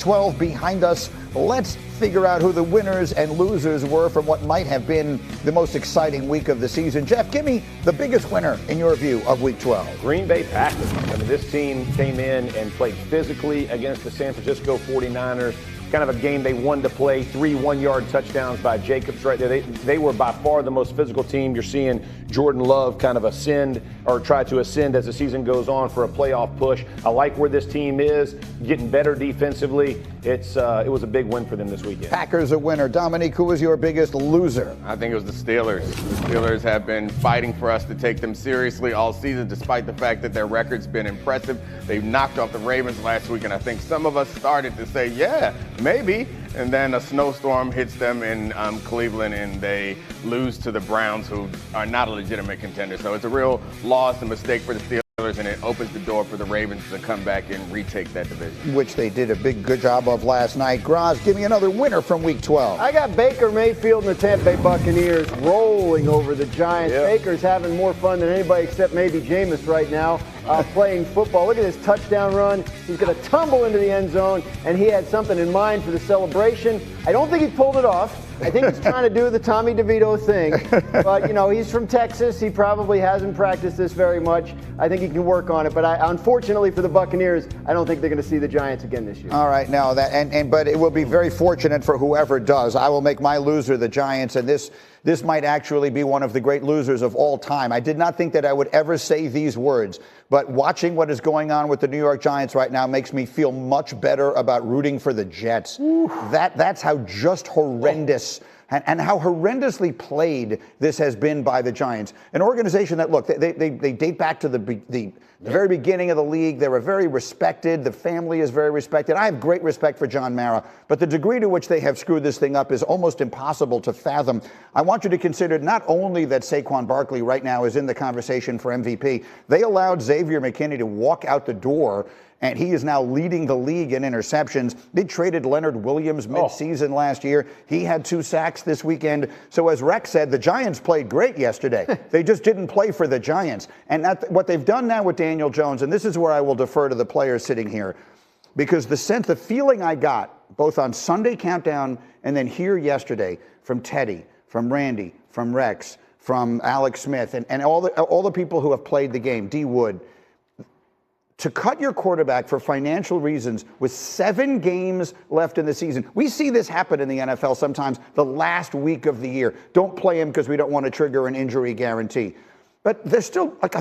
12 behind us. Let's figure out who the winners and losers were from what might have been the most exciting week of the season. Jeff, give me the biggest winner, in your view, of Week 12. Green Bay Packers. I mean, this team came in and played physically against the San Francisco 49ers. Kind of a game they wanted to play. 3 one-yard touchdowns by Jacobs right there. They were by far the most physical team. You're seeing Jordan Love kind of ascend or try to ascend as the season goes on for a playoff push. I like where this team is, getting better defensively. It was a big win for them this weekend. Packers a winner. Dominique, who was your biggest loser? I think it was the Steelers. The Steelers have been fighting for us to take them seriously all season, despite the fact that their record's been impressive. They've knocked off the Ravens last week, and I think some of us started to say, yeah, maybe. And then a snowstorm hits them in Cleveland, and they lose to the Browns, who are not a legitimate contender. So it's a real loss and mistake for the Steelers, and it opens the door for the Ravens to come back and retake that division. Which they did a good job of last night. Graz, give me another winner from Week 12. I got Baker Mayfield and the Tampa Bay Buccaneers rolling over the Giants. Yep. Baker's having more fun than anybody except maybe Jameis right now playing football. Look at this touchdown run. He's going to tumble into the end zone, and he had something in mind for the celebration. I don't think he pulled it off. I think he's trying to do the Tommy DeVito thing. But, you know, he's from Texas. He probably hasn't practiced this very much. I think he can work on it. But unfortunately for the Buccaneers, I don't think they're going to see the Giants again this year. All right, now but it will be very fortunate for whoever does. I will make my loser the Giants, and this might actually be one of the great losers of all time. I did not think that I would ever say these words, but watching what is going on with the New York Giants right now makes me feel much better about rooting for the Jets. That's how just horrendous and how horrendously played this has been by the Giants. An organization that, look, they date back to the very beginning of the league. They were very respected. The family is very respected. I have great respect for John Mara, but the degree to which they have screwed this thing up is almost impossible to fathom. I want you to consider not only that Saquon Barkley right now is in the conversation for MVP, they allowed Xavier McKinney to walk out the door, and he is now leading the league in interceptions. They traded Leonard Williams mid-season last year. He had 2 sacks this weekend. So as Rex said, the Giants played great yesterday. They just didn't play for the Giants. And what they've done now with Daniel Jones, and this is where I will defer to the players sitting here, because the feeling I got both on Sunday Countdown and then here yesterday from Teddy, from Randy, from Rex, from Alex Smith, and all the people who have played the game, D. Wood, to cut your quarterback for financial reasons with 7 games left in the season. We see this happen in the NFL sometimes the last week of the year. Don't play him because we don't want to trigger an injury guarantee. But there's still like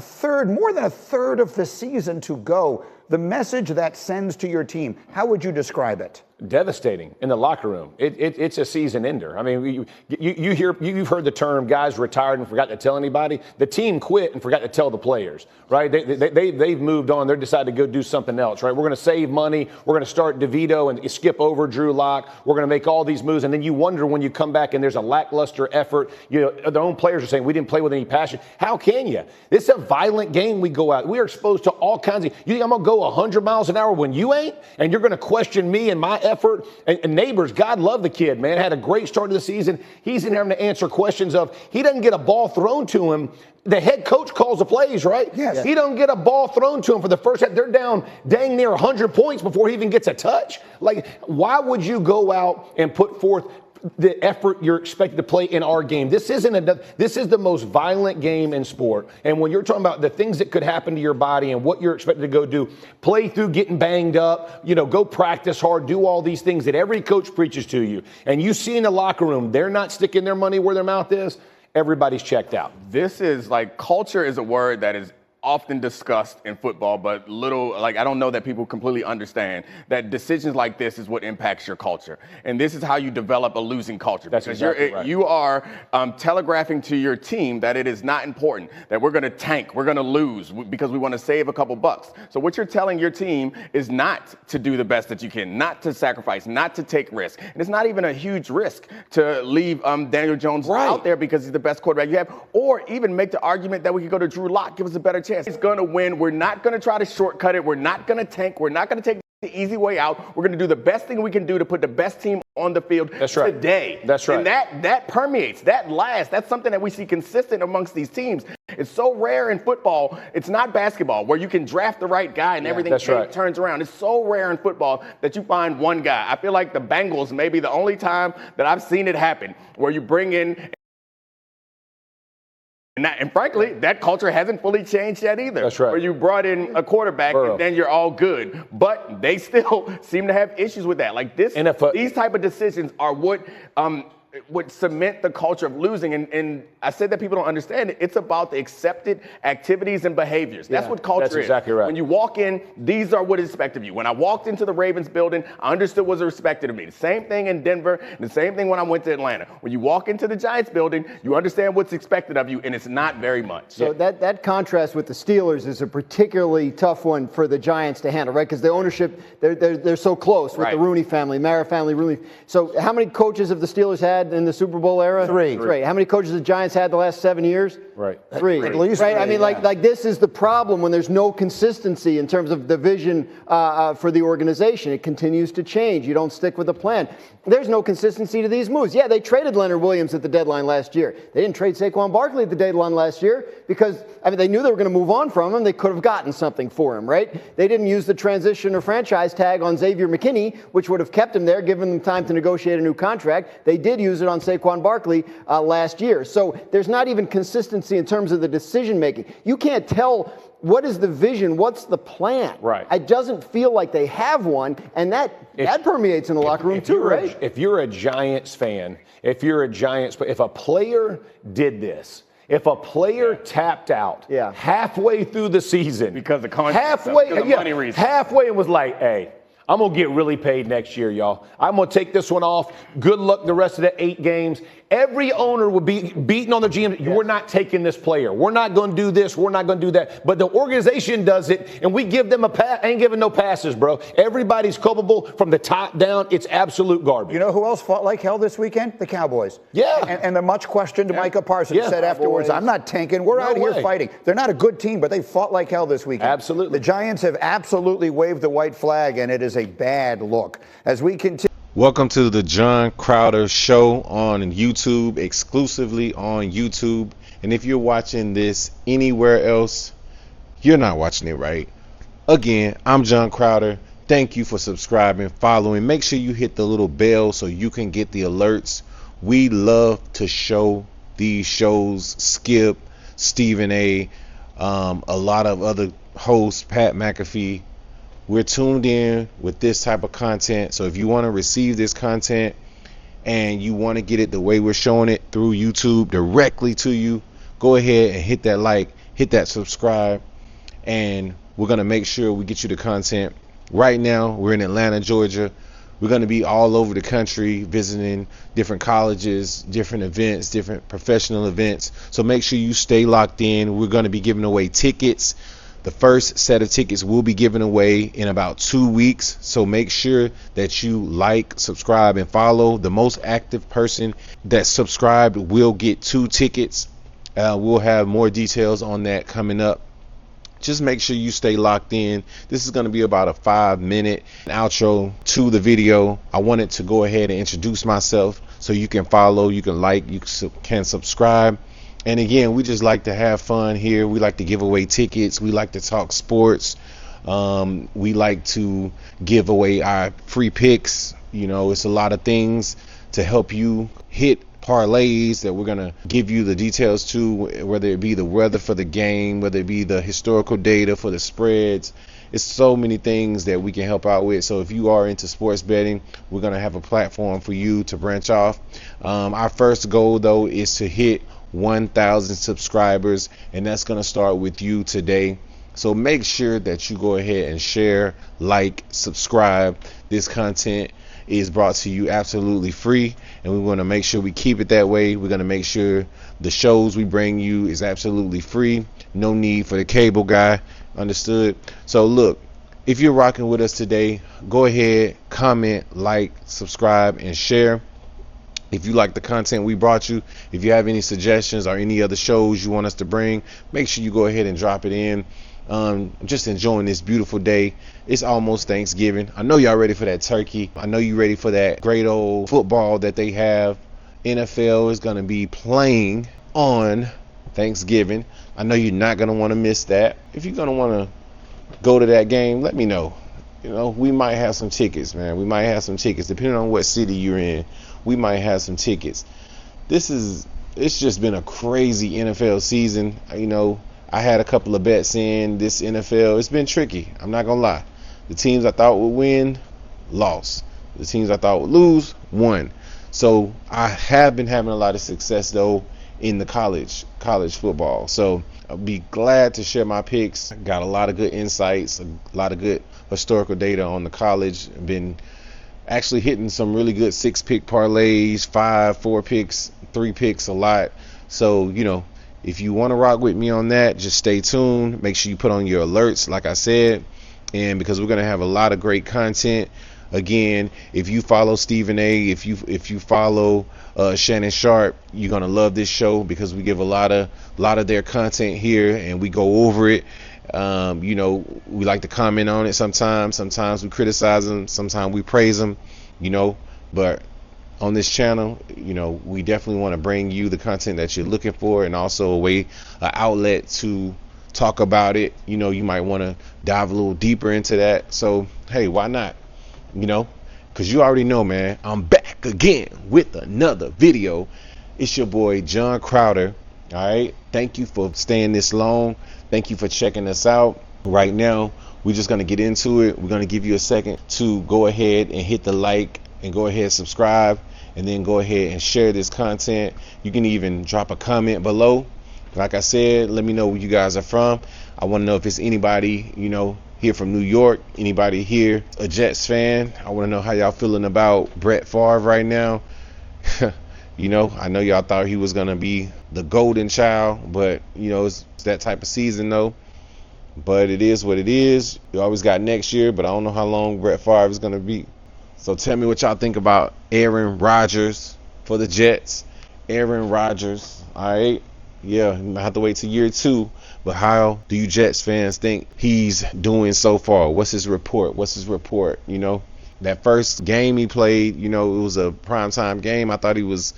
more than a third of the season to go. The message that sends to your team, how would you describe it? Devastating in the locker room. It's a season ender. I mean, you've heard the term guys retired and forgot to tell anybody. The team quit and forgot to tell the players, right? They've moved on. They decided to go do something else, right? We're going to save money. We're going to start DeVito and skip over Drew Lock. We're going to make all these moves. And then you wonder when you come back and there's a lackluster effort. You know, their own players are saying we didn't play with any passion. How can you? It's a violent game we go out. We are exposed to all kinds of, you think I'm going to go 100 miles an hour when you ain't? And you're going to question me and my effort? And Neighbors, God love the kid, man. Had a great start to the season. He's in having to answer questions of, he doesn't get a ball thrown to him. The head coach calls the plays, right? Yes. He don't get a ball thrown to him for the first half. They're down dang near 100 points before he even gets a touch. Like, why would you go out and put forth the effort you're expected to play in our game? This is the most violent game in sport. And when you're talking about the things that could happen to your body and what you're expected to go do, play through getting banged up, go practice hard, do all these things that every coach preaches to you. And you see in the locker room, they're not sticking their money where their mouth is. Everybody's checked out. This is culture is a word that is often discussed in football, but I don't know that people completely understand that decisions like this is what impacts your culture. And this is how you develop a losing culture. That's exactly right. You are telegraphing to your team that it is not important, that we're going to tank, we're going to lose because we want to save a couple bucks. So what you're telling your team is not to do the best that you can, not to sacrifice, not to take risk. And it's not even a huge risk to leave Daniel Jones out there because he's the best quarterback you have, or even make the argument that we could go to Drew Lock, give us a better chance. He's going to win. We're not going to try to shortcut it. We're not going to tank. We're not going to take the easy way out. We're going to do the best thing we can do to put the best team on the field today. That's right. And that permeates, that lasts. That's something that we see consistent amongst these teams. It's so rare in football. It's not basketball where you can draft the right guy and everything turns around. It's so rare in football that you find one guy. I feel like the Bengals may be the only time that I've seen it happen where you bring in. And frankly, that culture hasn't fully changed yet either. That's right. Where you brought in a quarterback and then you're all good. But they still seem to have issues with that. Like these type of decisions are what would cement the culture of losing. And I said that people don't understand it. It's about the accepted activities and behaviors. That's what culture is. That's exactly right. When you walk in, these are what is expected of you. When I walked into the Ravens building, I understood what was expected of me. The same thing in Denver, and the same thing when I went to Atlanta. When you walk into the Giants building, you understand what's expected of you, and it's not very much. So that contrast with the Steelers is a particularly tough one for the Giants to handle, right? Because the ownership, they're so close with the Rooney family, Mara family, Rooney. So how many coaches have the Steelers had in the Super Bowl era? Three. How many coaches have the Giants had the last 7 years? Right. Three. At least right? three, I mean, like this is the problem when there's no consistency in terms of the vision for the organization. It continues to change. You don't stick with the plan. There's no consistency to these moves. Yeah, they traded Leonard Williams at the deadline last year. They didn't trade Saquon Barkley at the deadline last year because, I mean, they knew they were going to move on from him. They could have gotten something for him, right? They didn't use the transition or franchise tag on Xavier McKinney, which would have kept him there, given them time to negotiate a new contract. They did use it on Saquon Barkley last year. So there's not even consistency in terms of the decision making. You can't tell what is the vision, what's the plan. Right. It doesn't feel like they have one, and that permeates in the locker room too, right? If you're a Giants fan, if a player did this, if a player tapped out halfway through the season because the contract money reason. Halfway and was like, hey, I'm going to get really paid next year, y'all. I'm going to take this one off. Good luck the rest of the 8 games. Every owner would be beating on the GM. Yes. We're not taking this player. We're not going to do this. We're not going to do that. But the organization does it, and we give them a pass. Ain't giving no passes, bro. Everybody's culpable from the top down. It's absolute garbage. You know who else fought like hell this weekend? The Cowboys. Yeah. And the much questioned Micah Parsons said afterwards, I'm not tanking. We're out here fighting. They're not a good team, but they fought like hell this weekend. Absolutely. The Giants have absolutely waved the white flag, and it is a bad look. As we continue. Welcome to the John Crowder Show on YouTube, exclusively on YouTube. And if you're watching this anywhere else, you're not watching it right. Again, I'm John Crowder. Thank you for subscribing, following. Make sure you hit the little bell so you can get the alerts. We love to show these shows. Skip, Stephen A., a lot of other hosts, Pat McAfee. We're tuned in with this type of content. So if you want to receive this content and you want to get it the way we're showing it through YouTube directly to you, go ahead and hit that like, hit that subscribe, and we're going to make sure we get you the content. Right now, we're in Atlanta, Georgia. We're going to be all over the country visiting different colleges, different events, different professional events. So make sure you stay locked in. We're going to be giving away tickets. The first set of tickets will be given away in about 2 weeks. So make sure that you like, subscribe, and follow. The most active person that subscribed will get 2 tickets. We'll have more details on that coming up. Just make sure you stay locked in. This is going to be about a 5-minute outro to the video. I wanted to go ahead and introduce myself so you can follow, you can like, you can subscribe. And again, we just like to have fun here. We like to give away tickets. We like to talk sports. We like to give away our free picks. You know, it's a lot of things to help you hit parlays that we're going to give you the details to, whether it be the weather for the game, whether it be the historical data for the spreads. It's so many things that we can help out with. So if you are into sports betting, we're going to have a platform for you to branch off. Our first goal, though, is to hit 1,000 subscribers, and that's going to start with you today. So make sure that you go ahead and share, like, subscribe. This content is brought to you absolutely free, and we want to make sure we keep it that way. We're going to make sure the shows we bring you is absolutely free. No need for the cable guy. Understood? So look, if you're rocking with us today, go ahead, comment, like, subscribe, and share. If you like the content we brought you, if you have any suggestions or any other shows you want us to bring, make sure you go ahead and drop it in. I'm just enjoying this beautiful day. It's almost Thanksgiving. I know y'all ready for that turkey. I know you ready for that great old football that they have. NFL is going to be playing on Thanksgiving. I know you're not going to want to miss that. If you're going to want to go to that game, let me know. You know, we might have some tickets, man. We might have some tickets. Depending on what city you're in, we might have some tickets. It's just been a crazy NFL season. You know, I had a couple of bets in this NFL. It's been tricky. I'm not going to lie. The teams I thought would win, lost. The teams I thought would lose, won. So I have been having a lot of success, though, in the college football. So I'll be glad to share my picks. Got a lot of good insights, a lot of good historical data on the college. Been actually hitting some really good 6-pick parlays, 5, 4 picks, 3 picks, a lot. So, you know, if you want to rock with me on that, just stay tuned. Make sure you put on your alerts, like I said, and because we're going to have a lot of great content. Again, if you follow Stephen A, if you follow Shannon Sharp, you're gonna love this show because we give a lot of their content here and we go over it. You know, we like to comment on it sometimes. Sometimes we criticize them. Sometimes we praise them. You know, but on this channel, you know, we definitely want to bring you the content that you're looking for, and also an outlet to talk about it. You know, you might want to dive a little deeper into that. So hey, why not? You know, because you already know, man, I'm back again with another video. It's your boy John Crowder. All right, thank you for staying this long. Thank you for checking us out. Right now, we're just going to get into it. We're going to give you a second to go ahead and hit the like and go ahead and subscribe, and then go ahead and share this content. You can even drop a comment below. Like I said, let me know where you guys are from. I want to know if it's anybody, you know, here from New York, anybody here a Jets fan. I want to know how y'all feeling about Brett Favre right now. You know, I know y'all thought he was gonna be the golden child, but you know, it's that type of season though. But it is what it is. You always got next year, but I don't know how long Brett Favre is gonna be. So tell me what y'all think about Aaron Rodgers for the Jets. Aaron Rodgers, all right. Yeah, you might have to wait till year 2. But how do you Jets fans think he's doing so far? What's his report? You know, that first game he played, you know, it was a primetime game. I thought he was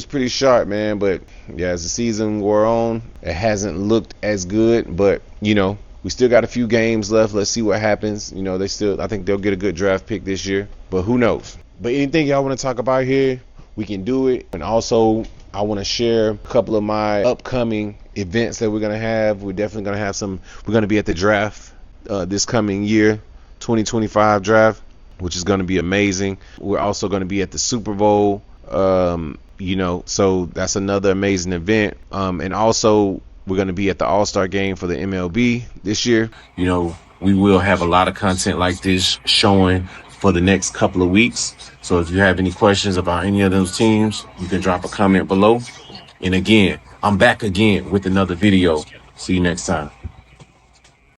pretty sharp, man. But yeah, as the season wore on, it hasn't looked as good. But you know, we still got a few games left. Let's see what happens. You know, I think they'll get a good draft pick this year. But who knows? But anything y'all want to talk about here, we can do it. And also, I want to share a couple of my upcoming events that we're going to have. We're definitely going to have we're going to be at the draft this coming year, 2025 draft, which is going to be amazing. We're also going to be at the Super Bowl, you know, so that's another amazing event. And also we're going to be at the All-Star game for the MLB this year. You know, we will have a lot of content like this showing for the next couple of weeks. So if you have any questions about any of those teams, you can drop a comment below. And again, I'm back again with another video. See you next time.